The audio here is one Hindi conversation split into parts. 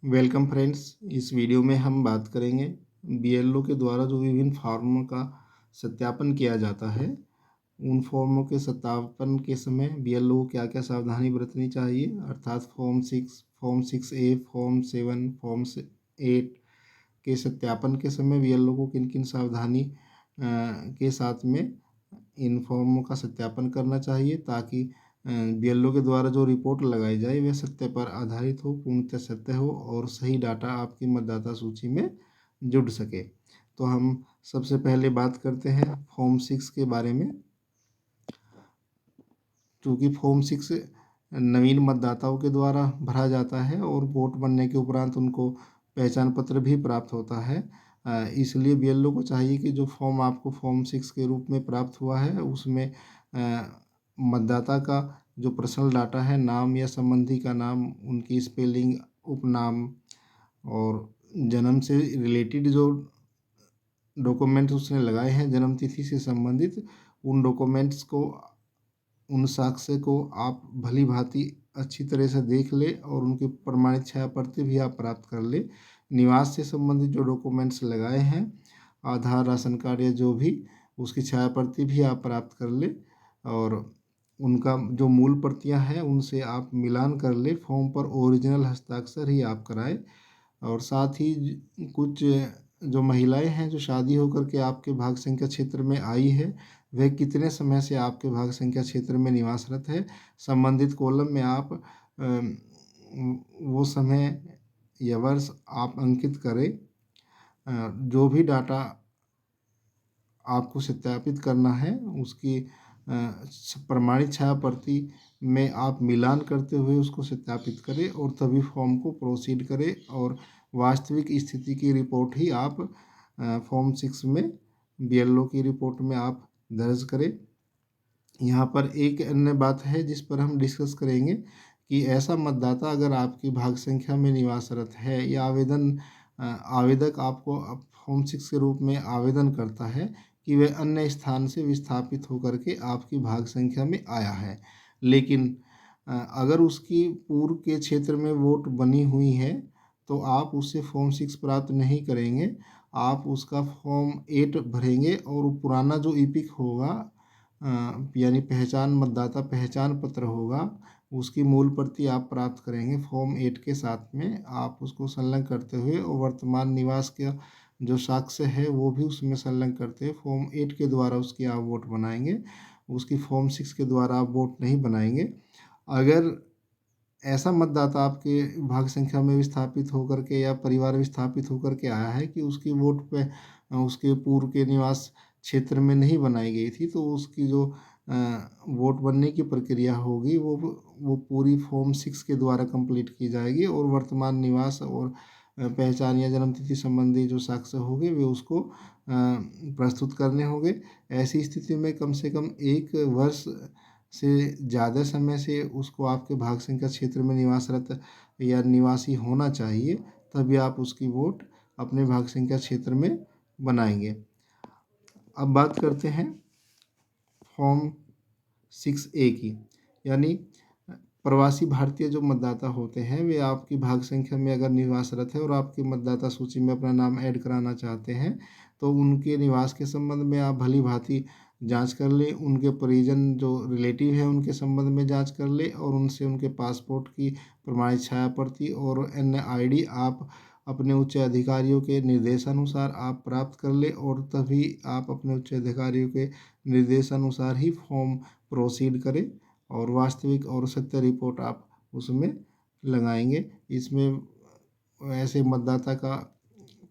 Welcome friends. इस वीडियो में हम बात करेंगे बीएलओ के द्वारा जो विभिन्न फॉर्मों का सत्यापन किया जाता है, उन फॉर्मों के सत्यापन के समय बीएलओ को क्या क्या सावधानी बरतनी चाहिए, अर्थात फॉर्म 6A, फॉर्म 7, फॉर्म 8 के सत्यापन के समय बीएलओ को किन किन सावधानी के साथ में इन फॉर्मों का सत्यापन करना चाहिए, ताकि बीएलओ के द्वारा जो रिपोर्ट लगाई जाए वह सत्य पर आधारित हो, पूर्णतः सत्य हो और सही डाटा आपकी मतदाता सूची में जुड़ सके। तो हम सबसे पहले बात करते हैं फॉर्म 6 के बारे में। चूँकि फॉर्म 6 नवीन मतदाताओं के द्वारा भरा जाता है और वोट बनने के उपरांत उनको पहचान पत्र भी प्राप्त होता है, इसलिए बीएलओ को चाहिए कि जो फॉर्म आपको फॉर्म 6 के रूप में प्राप्त हुआ है उसमें मतदाता का जो पर्सनल डाटा है, नाम या संबंधी का नाम, उनकी स्पेलिंग, उपनाम और जन्म से रिलेटेड जो डॉक्यूमेंट्स उसने लगाए हैं जन्म तिथि से संबंधित, उन डॉक्यूमेंट्स को, उन साक्ष्य को आप भली भांति अच्छी तरह से देख ले और उनकी प्रमाणित छाया प्रति भी आप प्राप्त कर ले। निवास से संबंधित जो डॉक्यूमेंट्स लगाए हैं, आधार, राशन कार्ड या जो भी, उसकी छाया प्रति भी आप प्राप्त कर ले और उनका जो मूल प्रतियां हैं उनसे आप मिलान कर ले। फॉर्म पर ओरिजिनल हस्ताक्षर ही आप कराएं और साथ ही कुछ जो महिलाएं हैं जो शादी होकर के आपके भाग संख्या क्षेत्र में आई है, वह कितने समय से आपके भाग संख्या क्षेत्र में निवासरत है, संबंधित कॉलम में आप वो समय या वर्ष आप अंकित करें। जो भी डाटा आपको सत्यापित करना है उसकी प्रमाणित छाया प्रति में आप मिलान करते हुए उसको सत्यापित करें और तभी फॉर्म को प्रोसीड करें और वास्तविक स्थिति की रिपोर्ट ही आप फॉर्म 6 में बीएलओ की रिपोर्ट में आप दर्ज करें। यहाँ पर एक अन्य बात है जिस पर हम डिस्कस करेंगे कि ऐसा मतदाता अगर आपकी भाग संख्या में निवासरत है या आवेदक आपको फॉर्म 6 के रूप में आवेदन करता है कि वह अन्य स्थान से विस्थापित होकर के आपकी भाग संख्या में आया है, लेकिन अगर उसकी पूर्व के क्षेत्र में वोट बनी हुई है तो आप उससे फॉर्म 6 प्राप्त नहीं करेंगे। आप उसका फॉर्म 8 भरेंगे और पुराना जो ईपिक होगा, यानी पहचान, मतदाता पहचान पत्र होगा, उसकी मूल प्रति आप प्राप्त करेंगे। फॉर्म 8 के साथ में आप उसको संलग्न करते हुए और वर्तमान निवास का जो साक्ष्य है वो भी उसमें संलग्न करते हुए फॉर्म 8 के द्वारा उसकी आप वोट बनाएंगे, उसकी फॉर्म 6 के द्वारा आप वोट नहीं बनाएंगे। अगर ऐसा मतदाता आपके भाग संख्या में विस्थापित होकर के या परिवार विस्थापित होकर के आया है कि उसकी वोट पे उसके पूर्व के निवास क्षेत्र में नहीं बनाई गई थी, तो उसकी जो वोट बनने की प्रक्रिया होगी वो पूरी फॉर्म 6 के द्वारा कंप्लीट की जाएगी और वर्तमान निवास और पहचान या जन्म तिथि संबंधी जो साक्ष्य होंगे वे उसको प्रस्तुत करने होंगे। ऐसी स्थिति में कम से कम 1 वर्ष से ज़्यादा समय से उसको आपके भाग संख्या क्षेत्र में निवासरत या निवासी होना चाहिए, तभी आप उसकी वोट अपने भाग संख्या क्षेत्र में बनाएंगे। अब बात करते हैं फॉर्म 6A की, यानी प्रवासी भारतीय जो मतदाता होते हैं वे आपकी भाग संख्या में अगर निवासरत है और आपकी मतदाता सूची में अपना नाम ऐड कराना चाहते हैं तो उनके निवास के संबंध में आप भली भांति जांच कर लें, उनके परिजन जो रिलेटिव हैं उनके संबंध में जांच कर लें और उनसे उनके पासपोर्ट की प्रमाणित छाया प्रति और अन्य आईडी आप अपने उच्च अधिकारियों के निर्देशानुसार आप प्राप्त कर लें और तभी आप अपने उच्च अधिकारियों के निर्देशानुसार ही फॉर्म प्रोसीड करें और वास्तविक और सत्य रिपोर्ट आप उसमें लगाएंगे। इसमें ऐसे मतदाता का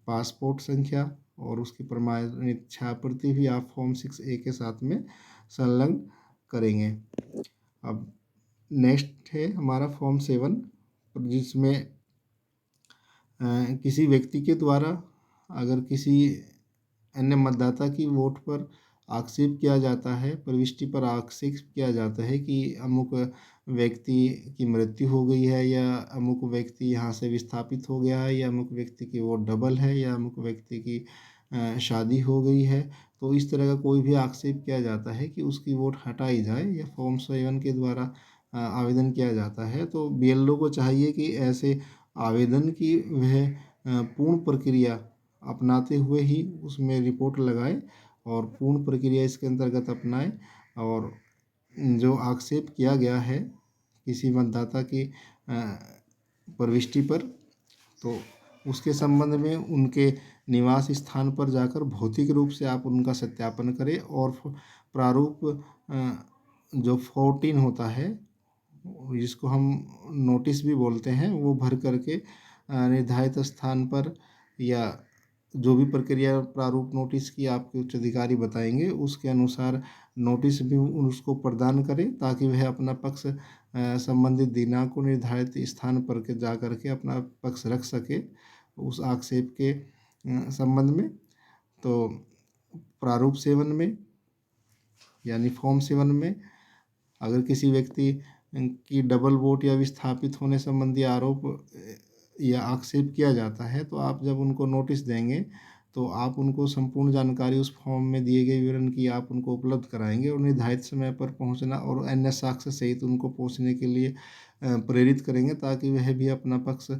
पासपोर्ट संख्या और उसकी प्रमाणित छायाप्रति भी आप फॉर्म 6A के साथ में संलग्न करेंगे। अब नेक्स्ट है हमारा फॉर्म 7, जिसमें किसी व्यक्ति के द्वारा अगर किसी अन्य मतदाता की वोट पर आक्षेप किया जाता है, प्रविष्टि पर आक्षेप किया जाता है कि अमुक व्यक्ति की मृत्यु हो गई है या अमुक व्यक्ति यहाँ से विस्थापित हो गया है या अमुक व्यक्ति की वोट डबल है या अमुक व्यक्ति की शादी हो गई है, तो इस तरह का कोई भी आक्षेप किया जाता है कि उसकी वोट हटाई जाए या फॉर्म 7 के द्वारा आवेदन किया जाता है, तो बीएलओ को चाहिए कि ऐसे आवेदन की वह पूर्ण प्रक्रिया अपनाते हुए ही उसमें रिपोर्ट लगाए और पूर्ण प्रक्रिया इसके अंतर्गत अपनाए। और जो आक्षेप किया गया है किसी मतदाता की प्रविष्टि पर, तो उसके संबंध में उनके निवास स्थान पर जाकर भौतिक रूप से आप उनका सत्यापन करें और प्रारूप जो 14 होता है, जिसको हम नोटिस भी बोलते हैं, वो भर करके निर्धारित स्थान पर या जो भी प्रक्रिया प्रारूप नोटिस की आपके उच्च अधिकारी बताएंगे उसके अनुसार नोटिस भी उसको प्रदान करें, ताकि वह अपना पक्ष संबंधित दिनांक को निर्धारित स्थान पर के जा करके अपना पक्ष रख सके उस आक्षेप के संबंध में। तो प्रारूप 7 में यानी फॉर्म 7 में अगर किसी व्यक्ति की डबल वोट या विस्थापित होने संबंधी आरोप या आक्षेप किया जाता है, तो आप जब उनको नोटिस देंगे तो आप उनको संपूर्ण जानकारी उस फॉर्म में दिए गए विवरण की आप उनको उपलब्ध कराएंगे और निर्धारित समय पर पहुंचना और अन्य साक्ष्य सहित उनको पहुंचने के लिए प्रेरित करेंगे, ताकि वह भी अपना पक्ष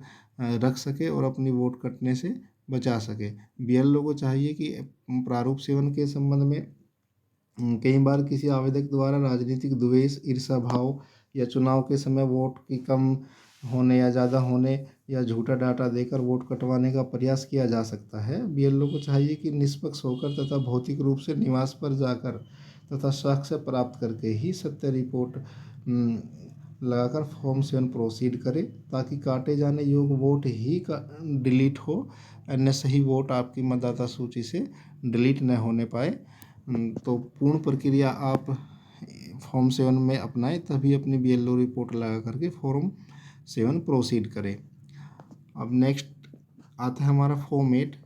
रख सके और अपनी वोट कटने से बचा सके। बीएलओ को चाहिए कि प्रारूप 7 के संबंध में कई बार किसी आवेदक द्वारा राजनीतिक द्वेष, ईर्ष्या भाव या चुनाव के समय वोट की कम होने या ज़्यादा होने या झूठा डाटा देकर वोट कटवाने का प्रयास किया जा सकता है। बीएलओ को चाहिए कि निष्पक्ष होकर तथा भौतिक रूप से निवास पर जाकर तथा साक्ष्य प्राप्त करके ही सत्य रिपोर्ट लगाकर फॉर्म 7 प्रोसीड करे, ताकि काटे जाने योग्य वोट ही डिलीट हो, अन्य सही वोट आपकी मतदाता सूची से डिलीट न होने पाए। तो पूर्ण प्रक्रिया आप फॉर्म 7 में अपनाएं, तभी अपनी बीएलओ रिपोर्ट लगा करके फॉर्म 7 प्रोसीड करें। अब नेक्स्ट आता है हमारा फॉर्म 8।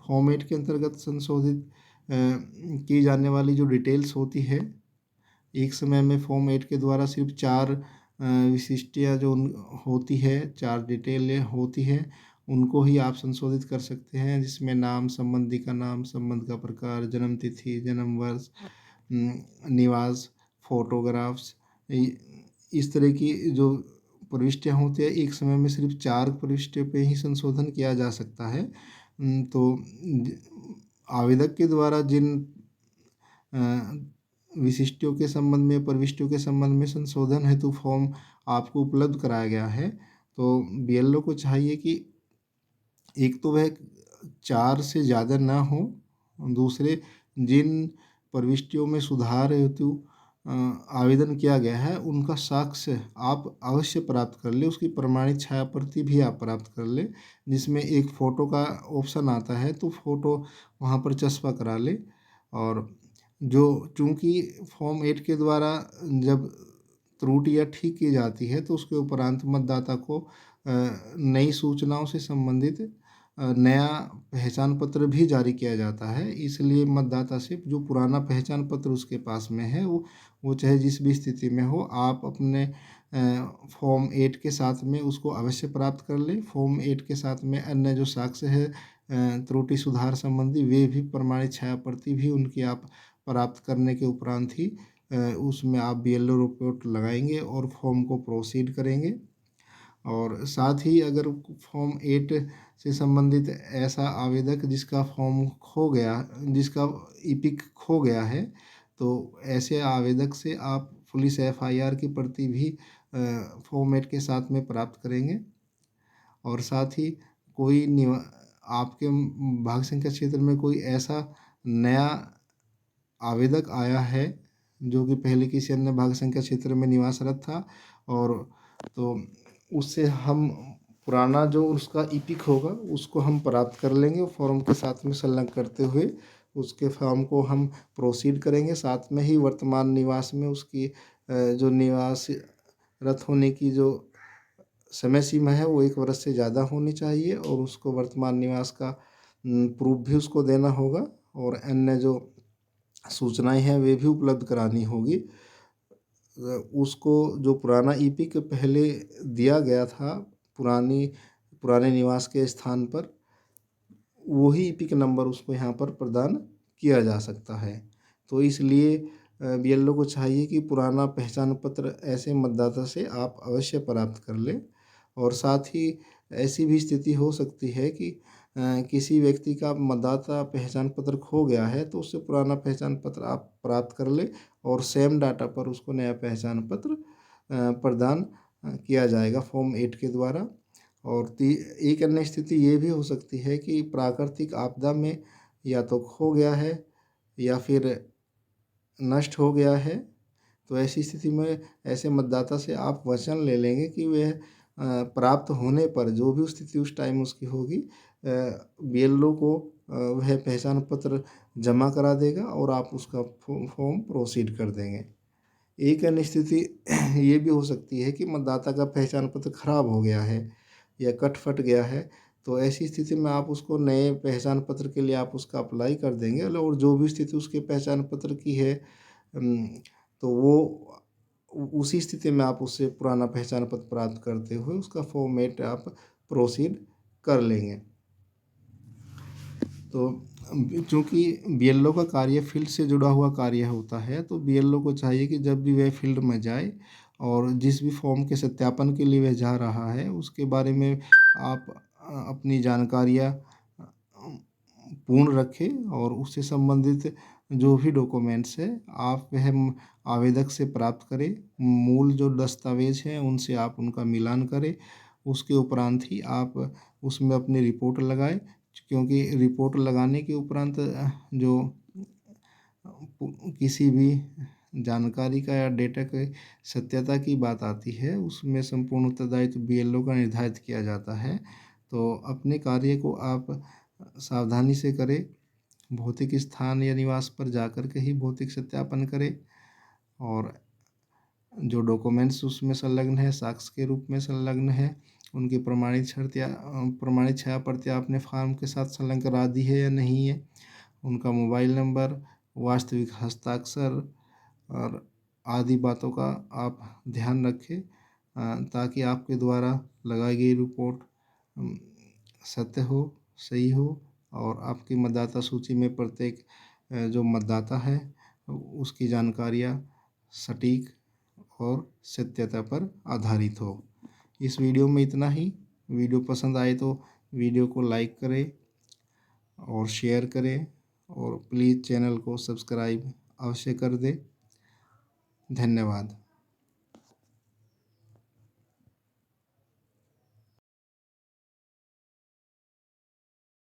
फॉर्म 8 के अंतर्गत संशोधित की जाने वाली जो डिटेल्स होती है, एक समय में फॉर्म 8 के द्वारा सिर्फ 4 विशिष्टियाँ जो होती है, 4 डिटेलें होती हैं, उनको ही आप संशोधित कर सकते हैं, जिसमें नाम, संबंधी का नाम, संबंध का प्रकार, जन्म तिथि, जन्म वर्ष, निवास, फोटोग्राफ्स, इस तरह की जो प्रविष्टियाँ होती है, एक समय में सिर्फ 4 प्रविष्टियों पे ही संशोधन किया जा सकता है। तो आवेदक के द्वारा जिन विशिष्टियों के संबंध में, प्रविष्टियों के संबंध में संशोधन हेतु फॉर्म आपको उपलब्ध कराया गया है, तो बीएलओ को चाहिए कि एक तो वह 4 से ज़्यादा ना हो, दूसरे जिन प्रविष्टियों में सुधार हेतु आवेदन किया गया है उनका साक्ष्य आप अवश्य प्राप्त कर ले, उसकी प्रमाणित छाया प्रति भी आप प्राप्त कर ले, जिसमें एक फ़ोटो का ऑप्शन आता है, तो फ़ोटो वहाँ पर चस्पा करा ले। और जो चूँकि फॉर्म 8 के द्वारा जब त्रुटियाँ ठीक की जाती है, तो उसके उपरांत मतदाता को नई सूचनाओं से संबंधित नया पहचान पत्र भी जारी किया जाता है। इसलिए मतदाता से जो पुराना पहचान पत्र उसके पास में है, वो चाहे जिस भी स्थिति में हो, आप अपने फॉर्म 8 के साथ में उसको अवश्य प्राप्त कर लें। फॉर्म 8 के साथ में अन्य जो साक्ष्य है त्रुटि सुधार संबंधी, वे भी प्रमाणित छाया प्रति भी उनकी आप प्राप्त करने के उपरांत ही उसमें आप बीएलओ रिपोर्ट लगाएंगे और फॉर्म को प्रोसीड करेंगे। और साथ ही अगर फॉर्म 8 से संबंधित ऐसा आवेदक जिसका फॉर्म खो गया, जिसका ईपिक खो गया है, तो ऐसे आवेदक से आप पुलिस एफआईआर की प्रति भी फॉर्म 8 के साथ में प्राप्त करेंगे। और साथ ही कोई आपके भाग संख्या क्षेत्र में कोई ऐसा नया आवेदक आया है जो कि पहले किसी अन्य भाग संख्या क्षेत्र में निवासरत था, और तो उससे हम पुराना जो उसका ईपिक होगा उसको हम प्राप्त कर लेंगे, फॉर्म के साथ में संलग्न करते हुए उसके फॉर्म को हम प्रोसीड करेंगे। साथ में ही वर्तमान निवास में उसकी जो निवासरत होने की जो समय सीमा है वो 1 वर्ष से ज़्यादा होनी चाहिए, और उसको वर्तमान निवास का प्रूफ भी उसको देना होगा, और अन्य जो सूचनाएं हैं वे भी उपलब्ध करानी होगी। उसको जो पुराना ईपिक पहले दिया गया था पुराने निवास के स्थान पर, वही ईपिक नंबर उसको यहाँ पर प्रदान किया जा सकता है। तो इसलिए बीएलओ को चाहिए कि पुराना पहचान पत्र ऐसे मतदाता से आप अवश्य प्राप्त कर लें। और साथ ही ऐसी भी स्थिति हो सकती है कि किसी व्यक्ति का मतदाता पहचान पत्र खो गया है, तो उससे पुराना पहचान पत्र आप प्राप्त कर लें और सेम डाटा पर उसको नया पहचान पत्र प्रदान किया जाएगा फॉर्म 8 के द्वारा। और एक अन्य स्थिति ये भी हो सकती है कि प्राकृतिक आपदा में या तो खो गया है या फिर नष्ट हो गया है, तो ऐसी स्थिति में ऐसे मतदाता से आप वचन ले लेंगे कि वह प्राप्त होने पर जो भी स्थिति उस टाइम उसकी होगी, बीएलओ को वह पहचान पत्र जमा करा देगा और आप उसका फॉर्म प्रोसीड कर देंगे। एक अन्य स्थिति ये भी हो सकती है कि मतदाता का पहचान पत्र खराब हो गया है या कट फट गया है, तो ऐसी स्थिति में आप उसको नए पहचान पत्र के लिए आप उसका अप्लाई कर देंगे और जो भी स्थिति उसके पहचान पत्र की है, तो वो उसी स्थिति में आप उससे पुराना पहचान पत्र प्राप्त करते हुए उसका फॉर्मेट आप प्रोसीड कर लेंगे। तो चूँकि बीएलओ का कार्य फील्ड से जुड़ा हुआ कार्य होता है, तो बीएलओ को चाहिए कि जब भी वह फील्ड में जाए और जिस भी फॉर्म के सत्यापन के लिए वह जा रहा है, उसके बारे में आप अपनी जानकारियाँ पूर्ण रखें और उससे संबंधित जो भी डॉक्यूमेंट्स है आप वह आवेदक से प्राप्त करें। मूल जो दस्तावेज हैं उनसे आप उनका मिलान करें। उसके उपरांत ही आप उसमें अपनी रिपोर्ट लगाएँ, क्योंकि रिपोर्ट लगाने के उपरांत जो किसी भी जानकारी का या डेटा के सत्यता की बात आती है, उसमें संपूर्ण उत्तरदायित्व बीएलओ का निर्धारित किया जाता है। तो अपने कार्य को आप सावधानी से करें, भौतिक स्थान या निवास पर जाकर के ही भौतिक सत्यापन करें और जो डॉक्यूमेंट्स उसमें संलग्न है, साक्ष्य के रूप में संलग्न है, उनकी प्रमाणित छाया प्रतियां आपने फॉर्म के साथ संलग्न करा दी है या नहीं है, उनका मोबाइल नंबर, वास्तविक हस्ताक्षर और आदि बातों का आप ध्यान रखें, ताकि आपके द्वारा लगाई गई रिपोर्ट सत्य हो, सही हो और आपकी मतदाता सूची में प्रत्येक जो मतदाता है उसकी जानकारियाँ सटीक और सत्यता पर आधारित हो। इस वीडियो में इतना ही। वीडियो पसंद आए तो वीडियो को लाइक करें और शेयर करें और प्लीज़ चैनल को सब्सक्राइब अवश्य कर दें। धन्यवाद।